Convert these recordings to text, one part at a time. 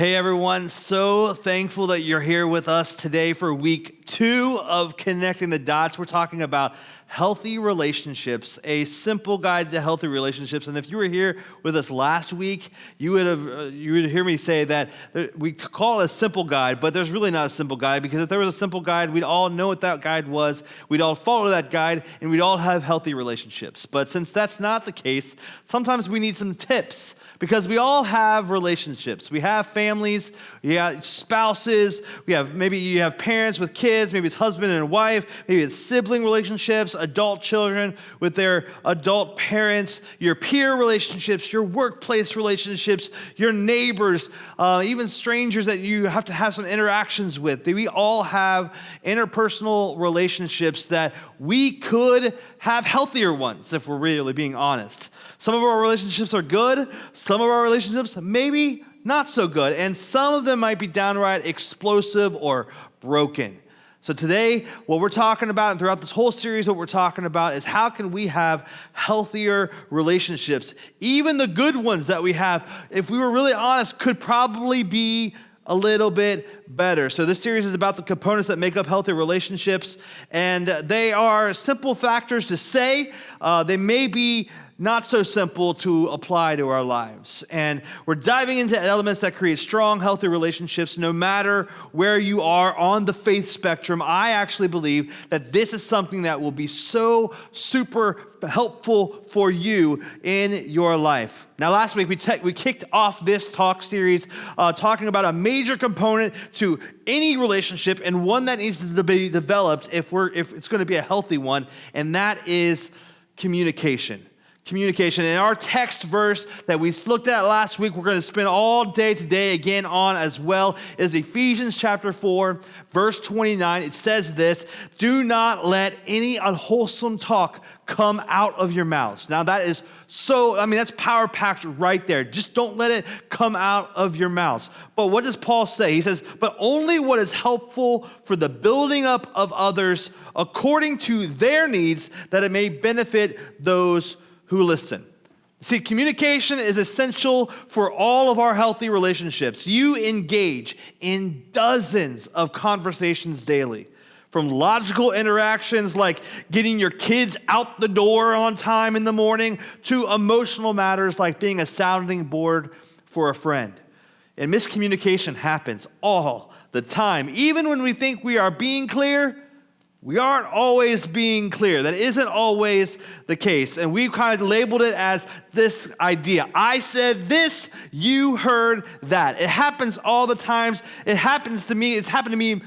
Hey everyone, so thankful that you're here with us today for week 2 of Connecting the Dots. We're talking about healthy relationships, a simple guide to healthy relationships. And if you were here with us last week, you would hear me say that we call it a simple guide, but there's really not a simple guide, because if there was a simple guide, we'd all know what that guide was, we'd all follow that guide, and we'd all have healthy relationships. But since that's not the case, sometimes we need some tips, because we all have relationships. We have families, we have spouses, maybe you have parents with kids, maybe it's husband and wife, maybe it's sibling relationships, adult children with their adult parents, your peer relationships, your workplace relationships, your neighbors, even strangers that you have to have some interactions with. We all have interpersonal relationships that we could have healthier ones if we're really being honest. Some of our relationships are good, some of our relationships maybe not so good, and some of them might be downright explosive or broken. So today, what we're talking about, and throughout this whole series, what we're talking about is how can we have healthier relationships. Even the good ones that we have, if we were really honest, could probably be a little bit better. So this series is about the components that make up healthy relationships, and they are simple factors to say. They may be not so simple to apply to our lives. And we're diving into elements that create strong, healthy relationships no matter where you are on the faith spectrum. I actually believe that this is something that will be so super helpful for you in your life. Now, last week we kicked off this talk series talking about a major component to any relationship, and one that needs to be developed if it's going to be a healthy one, and that is communication. Communication. And our text verse that we looked at last week, we're going to spend all day today again on as well, is Ephesians chapter 4, verse 29. It says this: "Do not let any unwholesome talk come out of your mouths." Now that is that's power-packed right there. Just don't let it come out of your mouths. But what does Paul say? He says, "But only what is helpful for the building up of others according to their needs, that it may benefit those who listen." See, communication is essential for all of our healthy relationships. You engage in dozens of conversations daily, from logical interactions like getting your kids out the door on time in the morning to emotional matters like being a sounding board for a friend. And miscommunication happens all the time. Even when we think we are being clear, we aren't always being clear. That isn't always the case. And we've kind of labeled it as this idea. I said this, you heard that. It happens all the times. It happens to me. It's happened to me,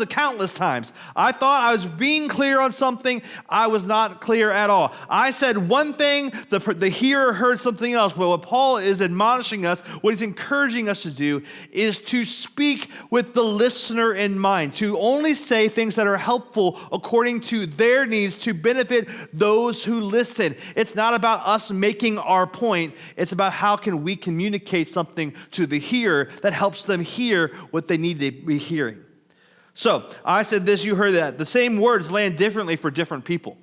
countless times. I thought I was being clear on something. I was not clear at all. I said one thing, the hearer heard something else. But what Paul is admonishing us, what he's encouraging us to do, is to speak with the listener in mind, to only say things that are helpful according to their needs to benefit those who listen. It's not about us making our point. It's about how can we communicate something to the hearer that helps them hear what they need to be hearing. So I said this, you heard that. The same words land differently for different people.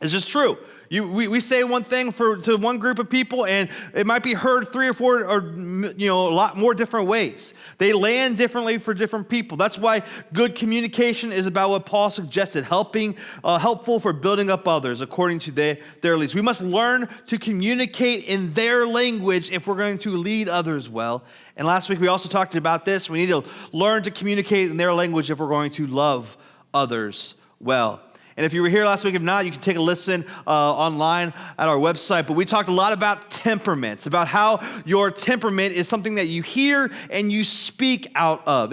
It's just true. We say one thing to one group of people, and it might be heard 3 or 4 or a lot more different ways. They land differently for different people. That's why good communication is about what Paul suggested, helpful for building up others according to their needs. We must learn to communicate in their language if we're going to lead others well. And last week we also talked about this. We need to learn to communicate in their language if we're going to love others well. And if you were here last week, if not, you can take a listen online at our website. But we talked a lot about temperaments, about how your temperament is something that you hear and you speak out of.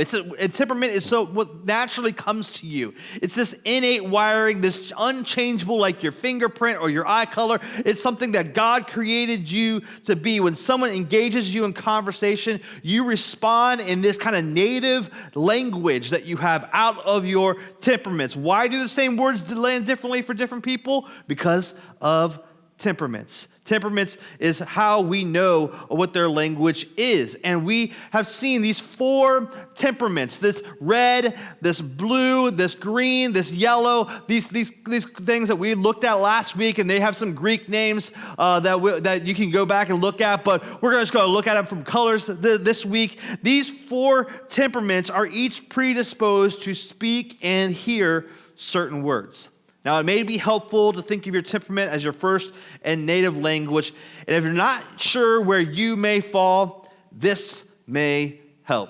Temperament is what naturally comes to you. It's this innate wiring, this unchangeable, like your fingerprint or your eye color. It's something that God created you to be. When someone engages you in conversation, you respond in this kind of native language that you have out of your temperaments. Why do the same words land differently for different people? Because of temperaments. Temperaments is how we know what their language is. And we have seen these 4 temperaments, this red, this blue, this green, this yellow, these things that we looked at last week, and they have some Greek names that you can go back and look at, but we're just going to look at them from colors this week. These 4 temperaments are each predisposed to speak and hear certain words. Now, it may be helpful to think of your temperament as your first and native language. And if you're not sure where you may fall, this may help.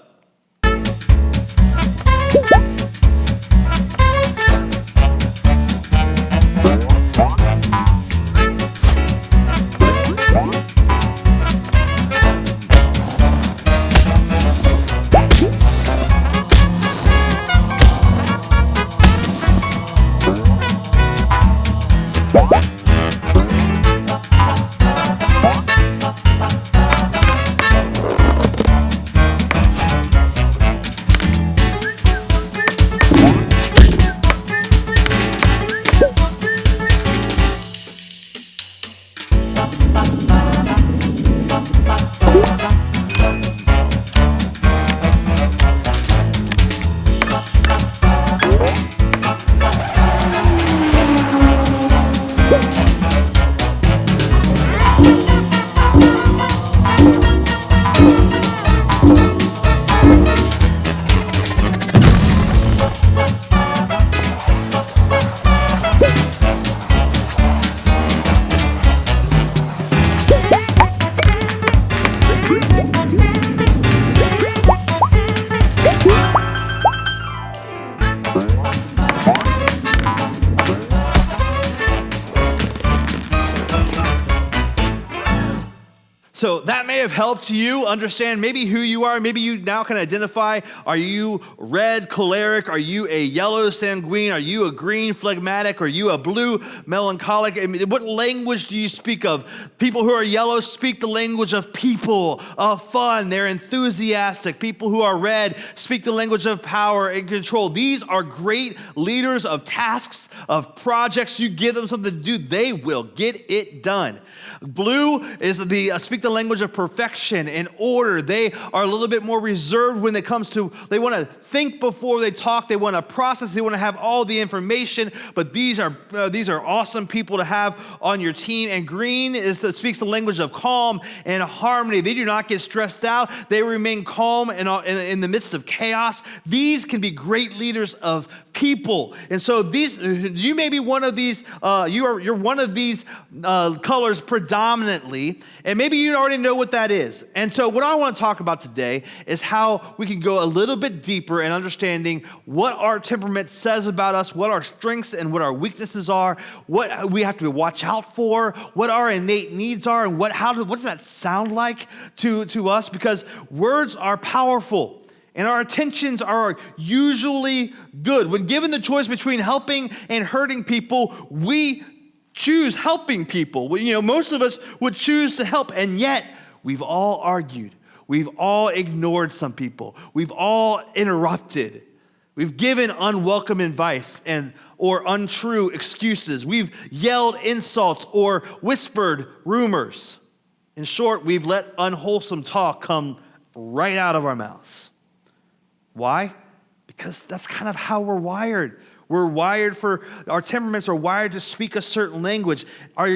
So that may have helped you understand maybe who you are. Maybe you now can identify, are you red choleric? Are you a yellow sanguine? Are you a green phlegmatic? Are you a blue melancholic? I mean, what language do you speak of? People who are yellow speak the language of people, of fun. They're enthusiastic. People who are red speak the language of power and control. These are great leaders of tasks, of projects. You give them something to do, they will get it done. Blue is speak the language of perfection and order. They are a little bit more reserved when it comes to, they want to think before they talk. They want to process. They want to have all the information. But these are awesome people to have on your team. And green speaks the language of calm and harmony. They do not get stressed out. They remain calm in the midst of chaos. These can be great leaders of people. And so you may be one of these. You're one of these colors predominantly, and maybe you already know what that is. And so what I want to talk about today is how we can go a little bit deeper in understanding what our temperament says about us, what our strengths and what our weaknesses are, what we have to watch out for, what our innate needs are, and what does that sound like to us? Because words are powerful. And our intentions are usually good. When given the choice between helping and hurting people, we choose helping people. Most of us would choose to help, and yet we've all argued. We've all ignored some people. We've all interrupted. We've given unwelcome advice or untrue excuses. We've yelled insults or whispered rumors. In short, we've let unwholesome talk come right out of our mouths. Why? Because that's kind of how we're wired. Our temperaments are wired to speak a certain language. Our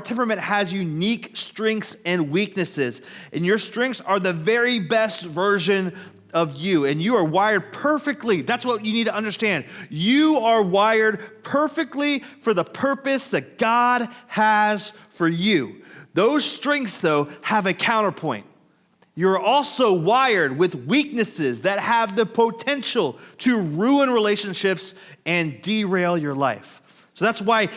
temperament has unique strengths and weaknesses. And your strengths are the very best version of you. And you are wired perfectly. That's what you need to understand. You are wired perfectly for the purpose that God has for you. Those strengths, though, have a counterpoint. You're also wired with weaknesses that have the potential to ruin relationships and derail your life. So that's why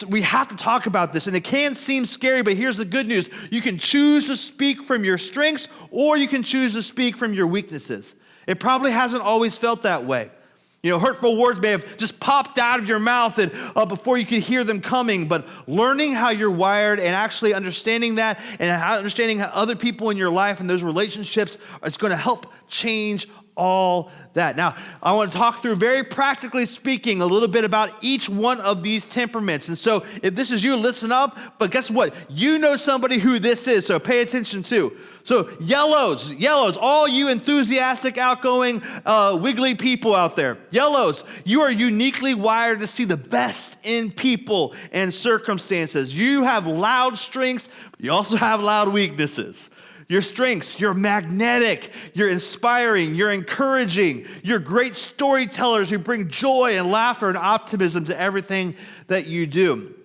we have to talk about this. And it can seem scary, but here's the good news. You can choose to speak from your strengths, or you can choose to speak from your weaknesses. It probably hasn't always felt that way. Hurtful words may have just popped out of your mouth before you could hear them coming, but learning how you're wired and actually understanding that and understanding how other people in your life and those relationships is going to help change all that. Now, I want to talk through, very practically speaking, a little bit about each one of these temperaments. And so if this is you, listen up. But guess what? You know somebody who this is, so pay attention too. So yellows, all you enthusiastic, outgoing, wiggly people out there. Yellows, you are uniquely wired to see the best in people and circumstances. You have loud strengths, but you also have loud weaknesses. Your strengths, you're magnetic, you're inspiring, you're encouraging, you're great storytellers who bring joy and laughter and optimism to everything that you do.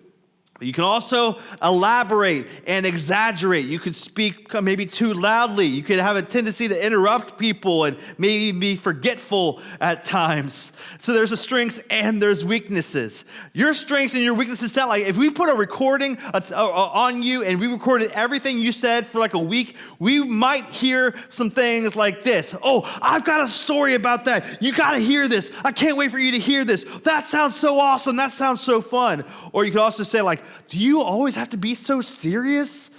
You can also elaborate and exaggerate. You could speak maybe too loudly. You could have a tendency to interrupt people and maybe be forgetful at times. So there's the strengths and there's weaknesses. Your strengths and your weaknesses sound like, if we put a recording on you and we recorded everything you said for like a week, we might hear some things like this. Oh, I've got a story about that. You got to hear this. I can't wait for you to hear this. That sounds so awesome. That sounds so fun. Or you could also say like, do you always have to be so serious?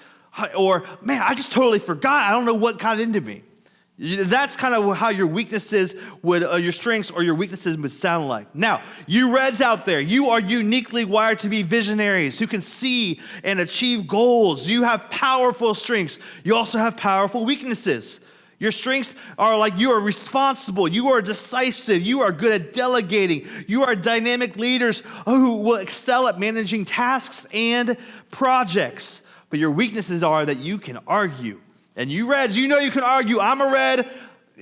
Or, man, I just totally forgot. I don't know what got into me. That's kind of how your weaknesses would, your strengths or your weaknesses would sound like. Now, you Reds out there, you are uniquely wired to be visionaries who can see and achieve goals. You have powerful strengths. You also have powerful weaknesses. Your strengths are like you are responsible, you are decisive, you are good at delegating, you are dynamic leaders who will excel at managing tasks and projects. But your weaknesses are that you can argue. And you Reds, you know you can argue. I'm a Red,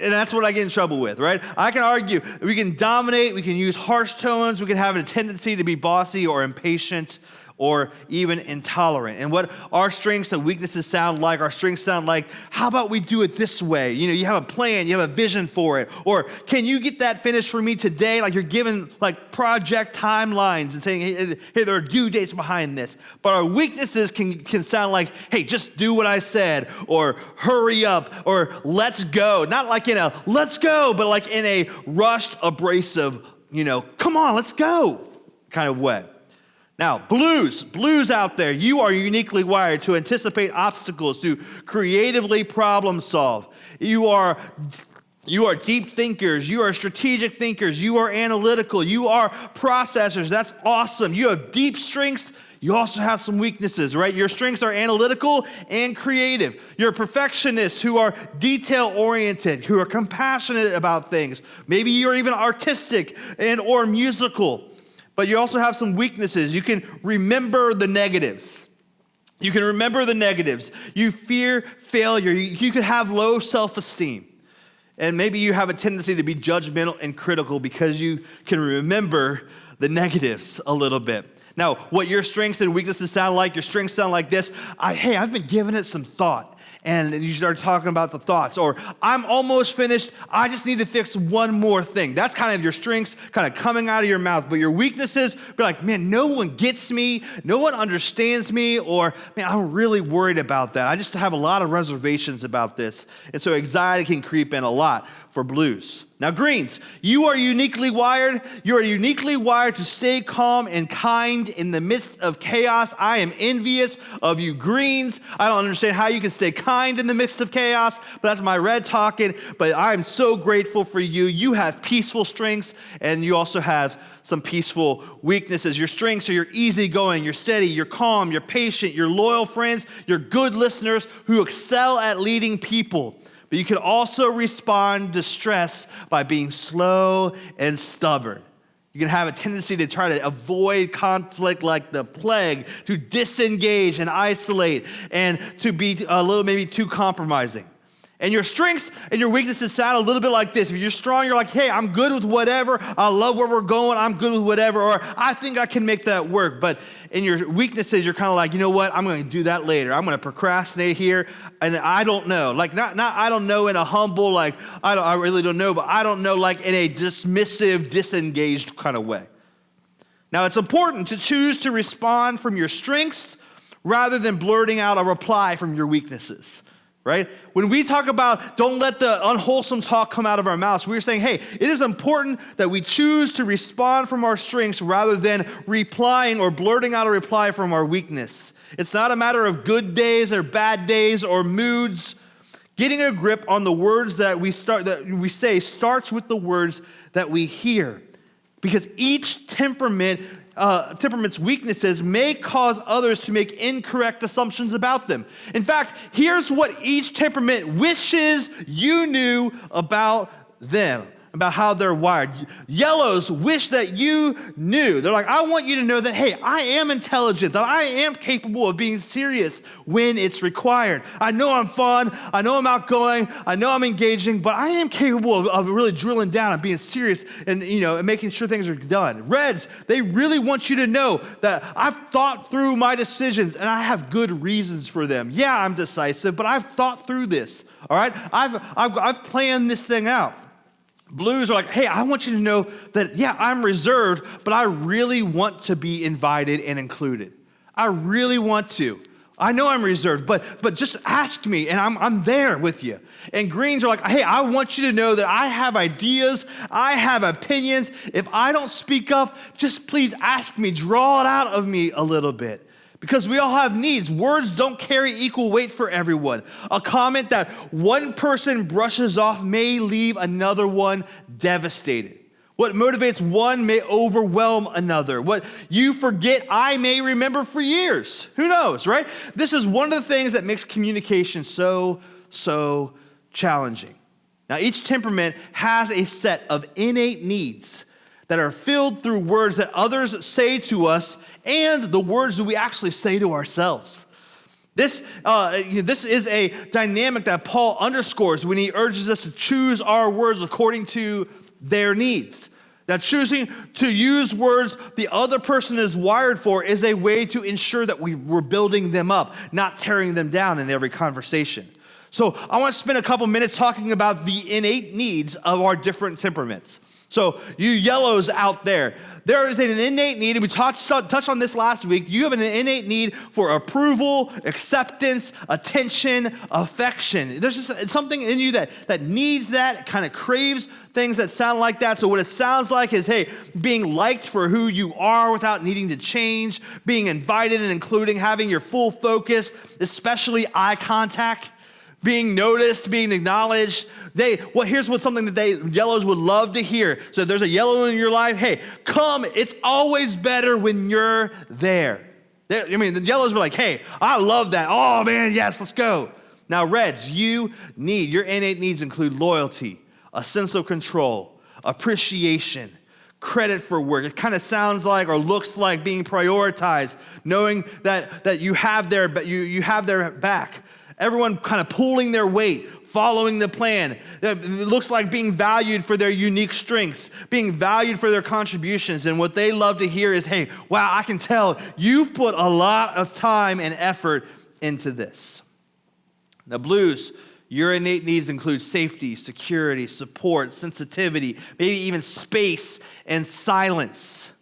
and that's what I get in trouble with, right? I can argue. We can dominate, we can use harsh tones, we can have a tendency to be bossy or impatient or even intolerant. And what our strengths and weaknesses sound like, our strengths sound like, how about we do it this way? You know, you have a plan, you have a vision for it. Or can you get that finished for me today? Like you're given like project timelines and saying, hey, there are due dates behind this. But our weaknesses can sound like, hey, just do what I said, or hurry up, or let's go. Not like in a let's go, but like in a rushed, abrasive, come on, let's go kind of way. Now, blues out there, you are uniquely wired to anticipate obstacles, to creatively problem solve. You are deep thinkers, you are strategic thinkers, you are analytical, you are processors. That's awesome. You have deep strengths, you also have some weaknesses, right? Your strengths are analytical and creative. You're perfectionists who are detail-oriented, who are compassionate about things. Maybe you're even artistic and or musical. But you also have some weaknesses. You can remember the negatives. You fear failure. You could have low self-esteem. And maybe you have a tendency to be judgmental and critical because you can remember the negatives a little bit. Now, what your strengths and weaknesses sound like, your strengths sound like this. I've been giving it some thought. And you start talking about the thoughts. Or I'm almost finished. I just need to fix one more thing. That's kind of your strengths kind of coming out of your mouth. But your weaknesses, be like, man, no one gets me. No one understands me. Or, man, I'm really worried about that. I just have a lot of reservations about this. And so anxiety can creep in a lot for blues. Now, greens, you are uniquely wired. You are uniquely wired to stay calm and kind in the midst of chaos. I am envious of you greens. I don't understand how you can stay kind in the midst of chaos, but that's my Red talking. But I'm so grateful for you. You have peaceful strengths, and you also have some peaceful weaknesses. Your strengths are you're easygoing, you're steady, you're calm, you're patient, you're loyal friends, you're good listeners who excel at leading people. But you can also respond to stress by being slow and stubborn. You can have a tendency to try to avoid conflict like the plague, to disengage and isolate, and to be a little maybe too compromising. And your strengths and your weaknesses sound a little bit like this. If you're strong, you're like, hey, I'm good with whatever. I love where we're going. I'm good with whatever. Or I think I can make that work. But in your weaknesses, you're kind of like, you know what? I'm going to do that later. I'm going to procrastinate here. And I don't know. Like not I don't know in a humble, like I really don't know. But I don't know like in a dismissive, disengaged kind of way. Now, it's important to choose to respond from your strengths rather than blurting out a reply from your weaknesses. Right? When we talk about don't let the unwholesome talk come out of our mouths, we're saying, hey, it is important that we choose to respond from our strengths rather than replying or blurting out a reply from our weakness. It's not a matter of good days or bad days or moods. Getting a grip on the words that we say starts with the words that we hear. Because each temperament's weaknesses may cause others to make incorrect assumptions about them. In fact, here's what each temperament wishes you knew about them, about how they're wired. Yellows wish that you knew. They're like, I want you to know that, hey, I am intelligent, that I am capable of being serious when it's required. I know I'm fun, I know I'm outgoing, I know I'm engaging, but I am capable of really drilling down and being serious and making sure things are done. Reds, they really want you to know that I've thought through my decisions and I have good reasons for them. Yeah, I'm decisive, but I've thought through this. All right, I've planned this thing out. Blues are like, hey, I want you to know that, yeah, I'm reserved, but I really want to be invited and included. I really want to. I know I'm reserved, but just ask me, and I'm there with you. And greens are like, hey, I want you to know that I have ideas, I have opinions. If I don't speak up, just please ask me, draw it out of me a little bit. Because we all have needs. Words don't carry equal weight for everyone. A comment that one person brushes off may leave another one devastated. What motivates one may overwhelm another. What you forget, I may remember for years. Who knows, right? This is one of the things that makes communication so challenging. Now, each temperament has a set of innate needs that are filled through words that others say to us and the words that we actually say to ourselves. This is a dynamic that Paul underscores when he urges us to choose our words according to their needs. Now, choosing to use words the other person is wired for is a way to ensure that we're building them up, not tearing them down in every conversation. So I want to spend a couple minutes talking about the innate needs of our different temperaments. So you yellows out there, there is an innate need, and we touched on this last week. You have an innate need for approval, acceptance, attention, affection. There's just something in you that needs that, kind of craves things that sound like that. So what it sounds like is, hey, being liked for who you are without needing to change, being invited and including, having your full focus, especially eye contact, being noticed, being acknowledged. Here's something that yellows would love to hear. So if there's a yellow in your life, hey, come. It's always better when you're there. The yellows were like, hey, I love that. Oh man, yes, let's go. Now reds, your innate needs include loyalty, a sense of control, appreciation, credit for work. It kind of sounds like or looks like being prioritized, knowing that you have their back. Everyone kind of pulling their weight, following the plan. It looks like being valued for their unique strengths, being valued for their contributions. And what they love to hear is, hey, wow, I can tell you've put a lot of time and effort into this. Now, blues, your innate needs include safety, security, support, sensitivity, maybe even space and silence.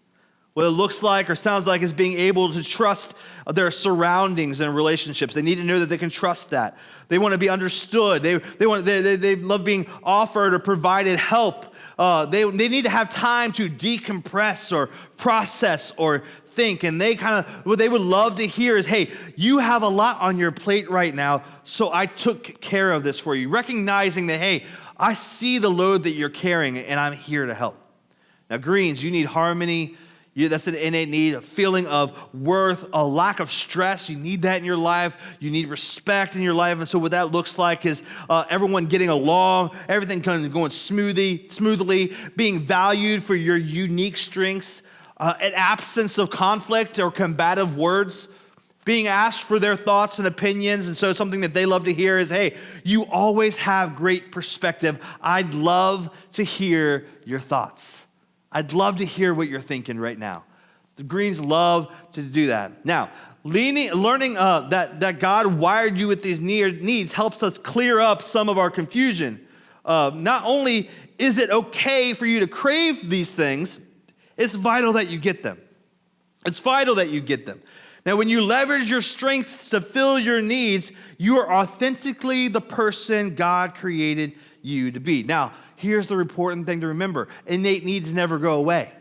What it looks like or sounds like is being able to trust their surroundings and relationships. They need to know that they can trust that. They want to be understood. They love being offered or provided help. They need to have time to decompress or process or think. And what they would love to hear is, hey, you have a lot on your plate right now, so I took care of this for you. Recognizing that, hey, I see the load that you're carrying and I'm here to help. Now, greens, you need harmony. That's an innate need, a feeling of worth, a lack of stress. You need that in your life. You need respect in your life. And so what that looks like is everyone getting along, everything kind of going smoothly, being valued for your unique strengths, an absence of conflict or combative words, being asked for their thoughts and opinions. And so something that they love to hear is, hey, you always have great perspective. I'd love to hear your thoughts. I'd love to hear what you're thinking right now. The greens love to do that. Now, learning that God wired you with these needs helps us clear up some of our confusion. Not only is it okay for you to crave these things, it's vital that you get them. It's vital that you get them. Now, when you leverage your strengths to fill your needs, you are authentically the person God created you to be. Now, here's the important thing to remember. Innate needs never go away.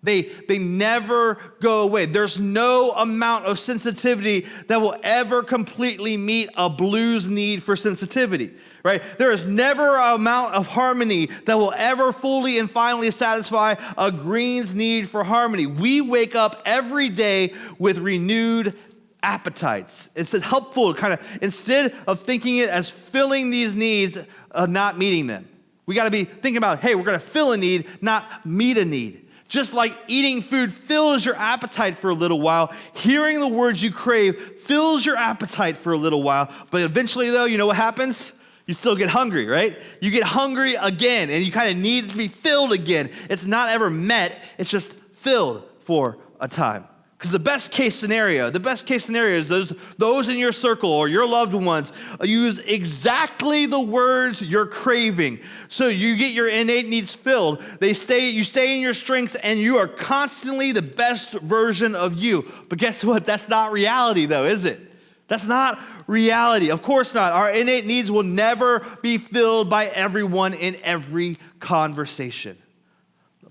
They never go away. There's no amount of sensitivity that will ever completely meet a blues need for sensitivity, right? There is never an amount of harmony that will ever fully and finally satisfy a green's need for harmony. We wake up every day with renewed appetites. It's helpful instead of thinking it as filling these needs, not meeting them. We got to be thinking about, hey, we're going to fill a need, not meet a need. Just like eating food fills your appetite for a little while, hearing the words you crave fills your appetite for a little while, but eventually though, you know what happens? You still get hungry, right? You get hungry again, and you kind of need to be filled again. It's not ever met, it's just filled for a time. Because the best case scenario is those in your circle or your loved ones use exactly the words you're craving. So you get your innate needs filled. You stay in your strengths, and you are constantly the best version of you. But guess what? That's not reality though, is it? That's not reality. Of course not. Our innate needs will never be filled by everyone in every conversation.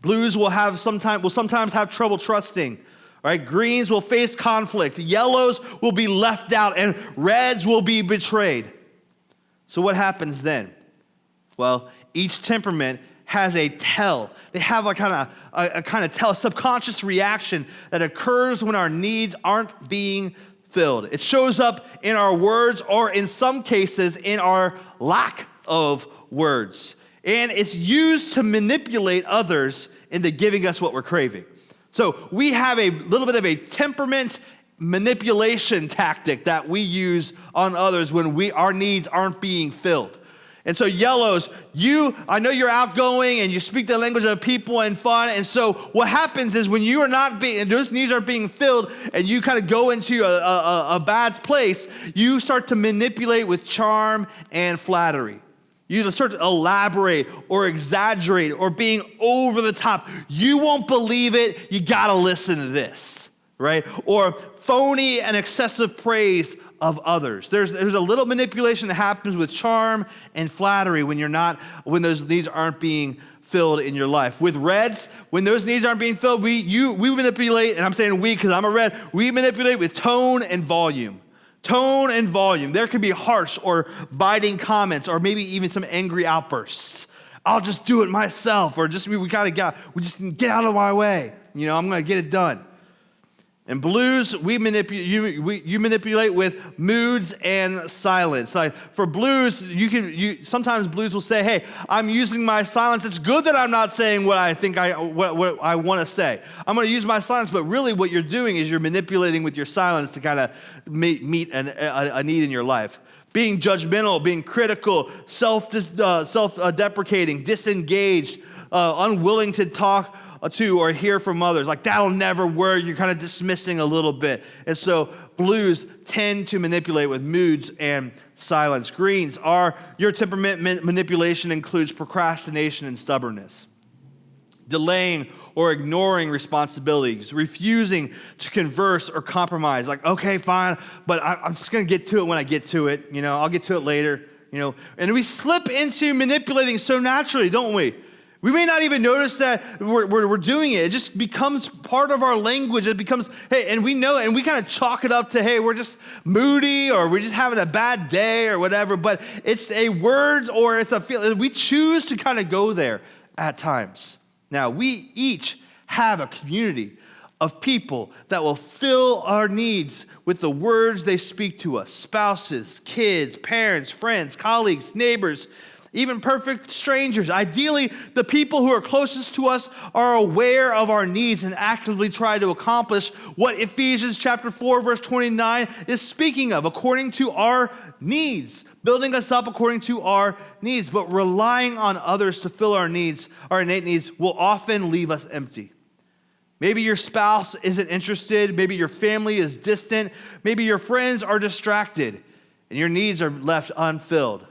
Blues will sometimes have trouble trusting. Right? Greens will face conflict. Yellows will be left out, and reds will be betrayed. So what happens then? Well, each temperament has a tell. They have a kind of tell, a subconscious reaction that occurs when our needs aren't being filled. It shows up in our words, or in some cases in our lack of words. And it's used to manipulate others into giving us what we're craving. So we have a little bit of a temperament manipulation tactic that we use on others when our needs aren't being filled. And so yellows, I know you're outgoing and you speak the language of people and fun. And so what happens is when you are not and those needs are being filled, and you kind of go into a bad place, you start to manipulate with charm and flattery. You start to elaborate or exaggerate or being over the top. You won't believe it. You got to listen to this, right? Or phony and excessive praise of others. There's a little manipulation that happens with charm and flattery when those needs aren't being filled in your life. With reds, when those needs aren't being filled, we manipulate, and I'm saying we because I'm a red, we manipulate with tone and volume. Tone and volume. There could be harsh or biting comments, or maybe even some angry outbursts. I'll just do it myself, or just we just get out of my way. I'm going to get it done. In blues, you manipulate with moods and silence. Like for blues, sometimes blues will say, "Hey, I'm using my silence. It's good that I'm not saying what I think what I want to say. I'm going to use my silence." But really, what you're doing is you're manipulating with your silence to kind of meet a need in your life. Being judgmental, being critical, self-deprecating, disengaged, unwilling to talk to or hear from others. Like, that'll never work. You're kind of dismissing a little bit. And so blues tend to manipulate with moods and silence. Greens your temperament manipulation includes procrastination and stubbornness. Delaying or ignoring responsibilities, refusing to converse or compromise. Like, okay, fine, but I'm just going to get to it when I get to it. I'll get to it later. And we slip into manipulating so naturally, don't we? We may not even notice that we're doing it. It just becomes part of our language. It becomes, hey, and we know it, and we kind of chalk it up to, hey, we're just moody, or we're just having a bad day or whatever. But it's a word, or it's a feeling. We choose to kind of go there at times. Now, we each have a community of people that will fill our needs with the words they speak to us. Spouses, kids, parents, friends, colleagues, neighbors, even perfect strangers. Ideally, the people who are closest to us are aware of our needs and actively try to accomplish what Ephesians chapter 4, verse 29 is speaking of, according to our needs, building us up according to our needs. But relying on others to fill our needs, our innate needs, will often leave us empty. Maybe your spouse isn't interested. Maybe your family is distant. Maybe your friends are distracted, and your needs are left unfilled.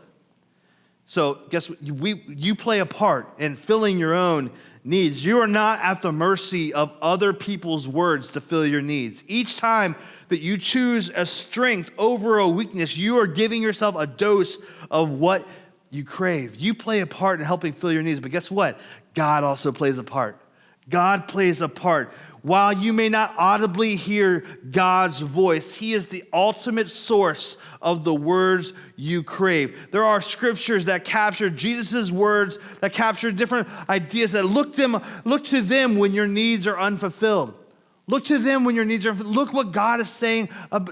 So guess what? You play a part in filling your own needs. You are not at the mercy of other people's words to fill your needs. Each time that you choose a strength over a weakness, you are giving yourself a dose of what you crave. You play a part in helping fill your needs, but guess what? God also plays a part. God plays a part. While you may not audibly hear God's voice, he is the ultimate source of the words you crave. There are scriptures that capture Jesus' words, that capture different ideas, that look to them when your needs are unfulfilled. Look to them when your needs are unfulfilled. Look what God is saying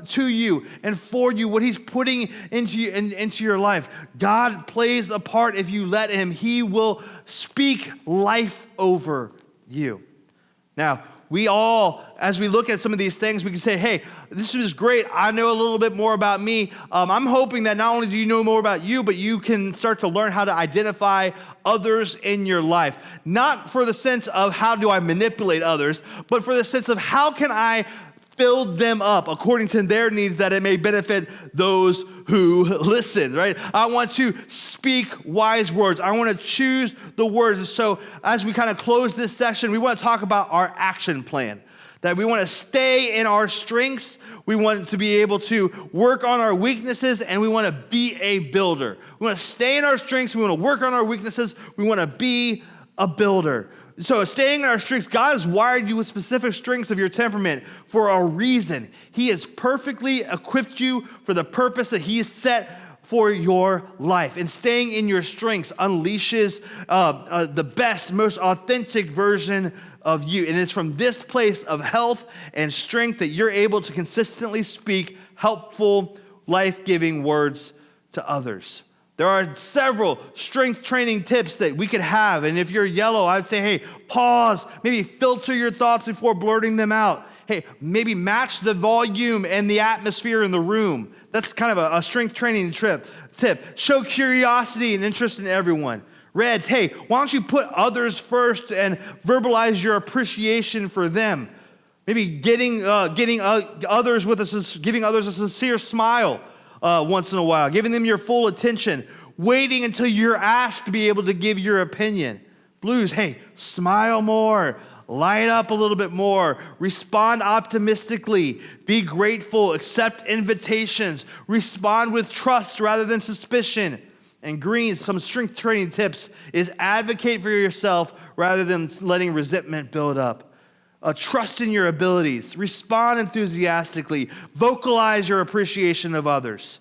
to you and for you, what he's putting into your life. God plays a part if you let him. He will speak life over you. Now, we all, as we look at some of these things, we can say, hey, this is great. I know a little bit more about me. I'm hoping that not only do you know more about you, but you can start to learn how to identify others in your life. Not for the sense of how do I manipulate others, but for the sense of how can I build them up according to their needs that it may benefit those who listen, right? I want to speak wise words. I want to choose the words. So as we kind of close this session, we want to talk about our action plan. That we want to stay in our strengths. We want to be able to work on our weaknesses, and we want to be a builder. We want to stay in our strengths. We want to work on our weaknesses. We want to be a builder. So staying in our strengths, God has wired you with specific strengths of your temperament for a reason. He has perfectly equipped you for the purpose that he has set for your life. And staying in your strengths unleashes the best, most authentic version of you. And it's from this place of health and strength that you're able to consistently speak helpful, life-giving words to others. There are several strength training tips that we could have. And if you're yellow, I would say, hey, pause, maybe filter your thoughts before blurting them out. Hey, maybe match the volume and the atmosphere in the room. That's kind of a strength training tip. Show curiosity and interest in everyone. Reds, hey, why don't you put others first and verbalize your appreciation for them? Maybe giving others a sincere smile. Once in a while, giving them your full attention, waiting until you're asked to be able to give your opinion. Blues, hey, smile more, light up a little bit more, respond optimistically, be grateful, accept invitations, respond with trust rather than suspicion. And greens, some strength training tips is advocate for yourself rather than letting resentment build up. Trust in your abilities, respond enthusiastically, vocalize your appreciation of others.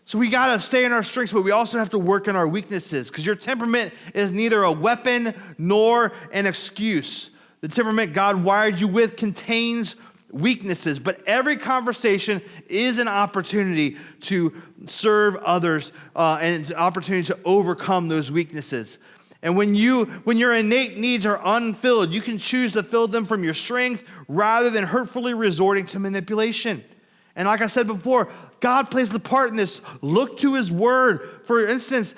So we gotta stay in our strengths, but we also have to work on our weaknesses because your temperament is neither a weapon nor an excuse. The temperament God wired you with contains weaknesses, but every conversation is an opportunity to serve others and an opportunity to overcome those weaknesses. And when your innate needs are unfilled, you can choose to fill them from your strength rather than hurtfully resorting to manipulation. And like I said before, God plays the part in this. Look to his word. For instance,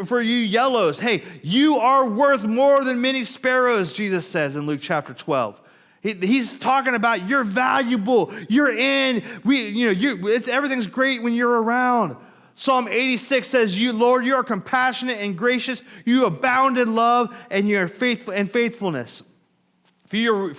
for you yellows, hey, you are worth more than many sparrows, Jesus says in Luke chapter 12. He's talking about you're valuable, you're in, everything's great when you're around. Psalm 86 says, Lord, you are compassionate and gracious. You abound in love and you're faithful and faithfulness. For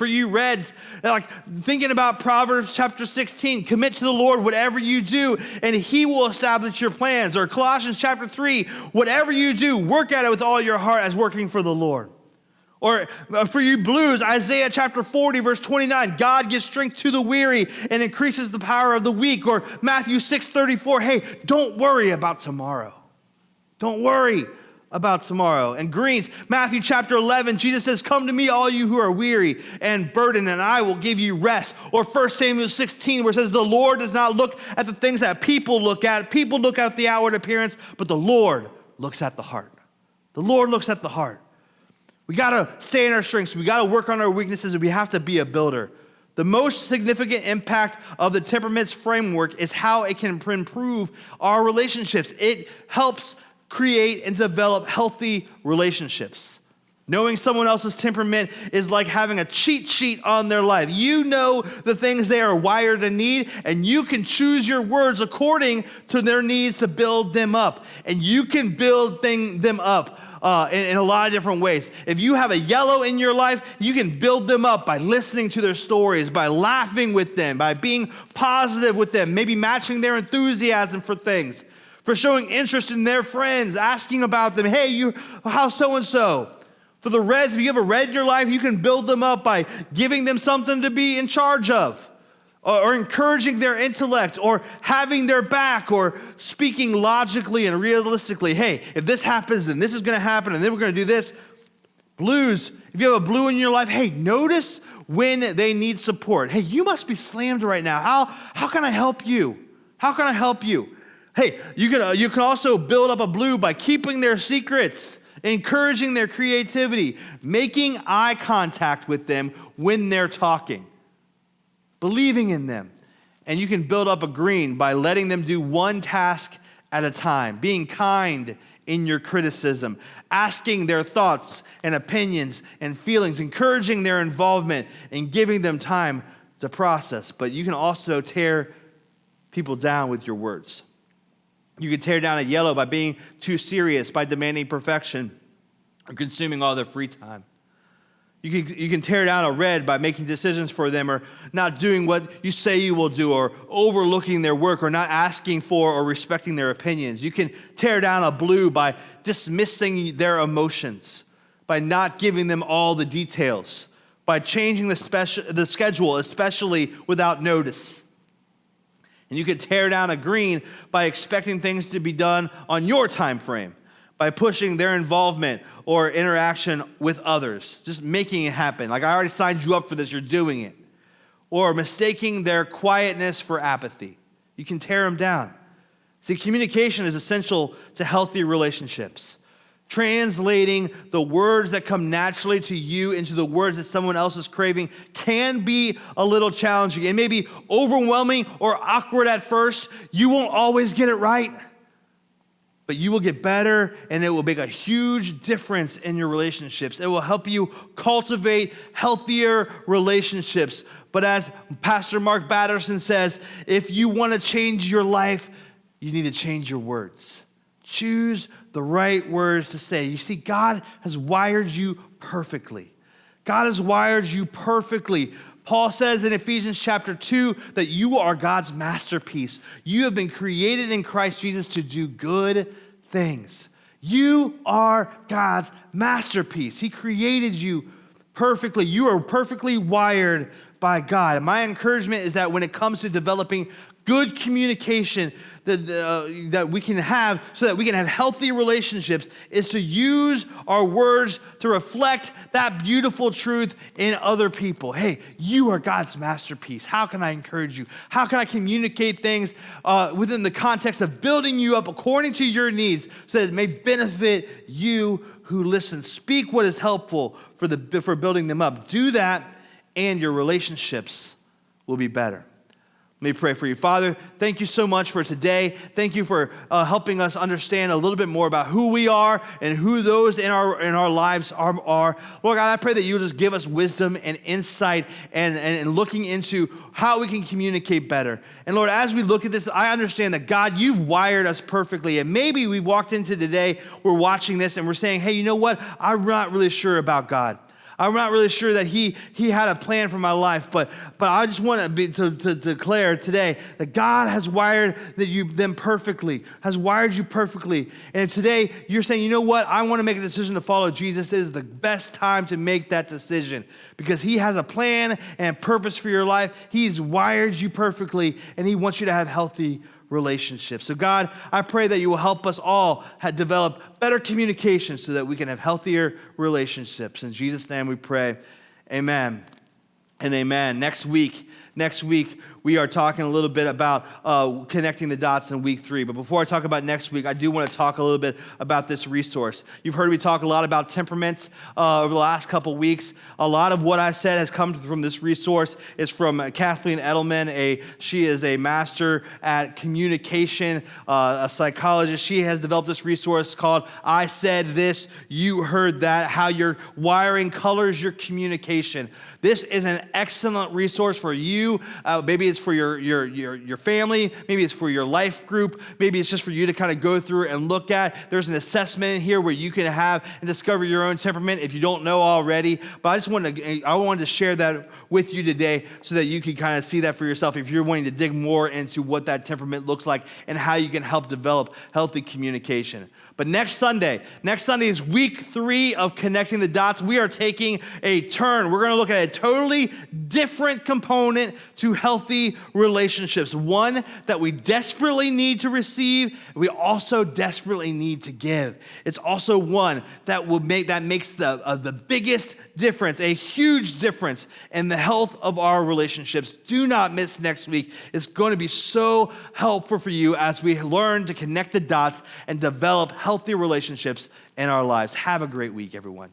you reds, like thinking about Proverbs chapter 16, commit to the Lord whatever you do, and he will establish your plans. Or Colossians chapter 3, whatever you do, work at it with all your heart as working for the Lord. Or for you blues, Isaiah chapter 40, verse 29, God gives strength to the weary and increases the power of the weak. Or Matthew 6:34, hey, don't worry about tomorrow. Don't worry about tomorrow. And greens, Matthew chapter 11, Jesus says, come to me, all you who are weary and burdened, and I will give you rest. Or 1 Samuel 16, where it says, the Lord does not look at the things that people look at. People look at the outward appearance, but the Lord looks at the heart. The Lord looks at the heart. We got to stay in our strengths. We got to work on our weaknesses, and we have to be a builder. The most significant impact of the temperaments framework is how it can improve our relationships. It helps create and develop healthy relationships. Knowing someone else's temperament is like having a cheat sheet on their life. You know the things they are wired to need, and you can choose your words according to their needs to build them up. And you can build them up in a lot of different ways. If you have a yellow in your life, you can build them up by listening to their stories, by laughing with them, by being positive with them, maybe matching their enthusiasm for things, for showing interest in their friends, asking about them. Hey, how's so-and-so? For the reds, if you have a red in your life, you can build them up by giving them something to be in charge of, or encouraging their intellect, or having their back, or speaking logically and realistically. Hey, if this happens, then this is going to happen, and then we're going to do this. Blues, if you have a blue in your life, hey, notice when they need support. Hey, you must be slammed right now. How can I help you? How can I help you? Hey, you can also build up a blue by keeping their secrets, encouraging their creativity, making eye contact with them when they're talking, believing in them. And you can build up a green by letting them do one task at a time, being kind in your criticism, asking their thoughts and opinions and feelings, encouraging their involvement and giving them time to process. But you can also tear people down with your words. You can tear down a yellow by being too serious, by demanding perfection, or consuming all their free time. You can tear down a red by making decisions for them, or not doing what you say you will do, or overlooking their work, or not asking for or respecting their opinions. You can tear down a blue by dismissing their emotions, by not giving them all the details, by changing the schedule, especially without notice. And you could tear down a green by expecting things to be done on your time frame, by pushing their involvement or interaction with others, just making it happen. Like, I already signed you up for this, you're doing it. Or mistaking their quietness for apathy. You can tear them down. See, communication is essential to healthy relationships. Translating the words that come naturally to you into the words that someone else is craving can be a little challenging. It may be overwhelming or awkward at first. You won't always get it right, but you will get better, and it will make a huge difference in your relationships. It will help you cultivate healthier relationships. But as Pastor Mark Batterson says, if you want to change your life, you need to change your words. Choose the right words to say. You see, God has wired you perfectly. God has wired you perfectly. Paul says in Ephesians chapter 2 that you are God's masterpiece. You have been created in Christ Jesus to do good things. You are God's masterpiece. He created you perfectly. You are perfectly wired by God. And my encouragement is that when it comes to developing good communication that we can have so that we can have healthy relationships is to use our words to reflect that beautiful truth in other people. Hey, you are God's masterpiece. How can I encourage you? How can I communicate things within the context of building you up according to your needs so that it may benefit you who listen? Speak what is helpful for building them up. Do that, and your relationships will be better. Let me pray for you. Father, thank you so much for today. Thank you for helping us understand a little bit more about who we are and who those in our lives are. Lord God, I pray that you'll just give us wisdom and insight and looking into how we can communicate better. And Lord, as we look at this, I understand that God, you've wired us perfectly. And maybe we walked into today, we're watching this and we're saying, hey, you know what? I'm not really sure about God. I'm not really sure that he had a plan for my life, but I just want to declare today that God has wired them perfectly, has wired you perfectly. And today you're saying, you know what? I want to make a decision to follow Jesus. This is the best time to make that decision because he has a plan and purpose for your life. He's wired you perfectly, and he wants you to have healthy relationships. So God, I pray that you will help us all develop better communication so that we can have healthier relationships. In Jesus' name we pray, amen and amen. Next week, we are talking a little bit about connecting the dots in week 3. But before I talk about next week, I do want to talk a little bit about this resource. You've heard me talk a lot about temperaments over the last couple weeks. A lot of what I said has come from this resource. It's from Kathleen Edelman. She is a master at communication, a psychologist. She has developed this resource called I Said This, You Heard That, How Your Wiring Colors Your Communication. This is an excellent resource for you you. Maybe it's for your family. Maybe it's for your life group. Maybe it's just for you to kind of go through and look at. There's an assessment in here where you can have and discover your own temperament if you don't know already. But I wanted to share that with you today so that you can kind of see that for yourself if you're wanting to dig more into what that temperament looks like and how you can help develop healthy communication. But next Sunday is week 3 of Connecting the Dots. We are taking a turn. We're going to look at a totally different component to healthy relationships, one that we desperately need to receive, we also desperately need to give. It's also one that makes the biggest difference, a huge difference in the health of our relationships. Do not miss next week. It's going to be so helpful for you as we learn to connect the dots and develop healthy relationships in our lives. Have a great week, everyone.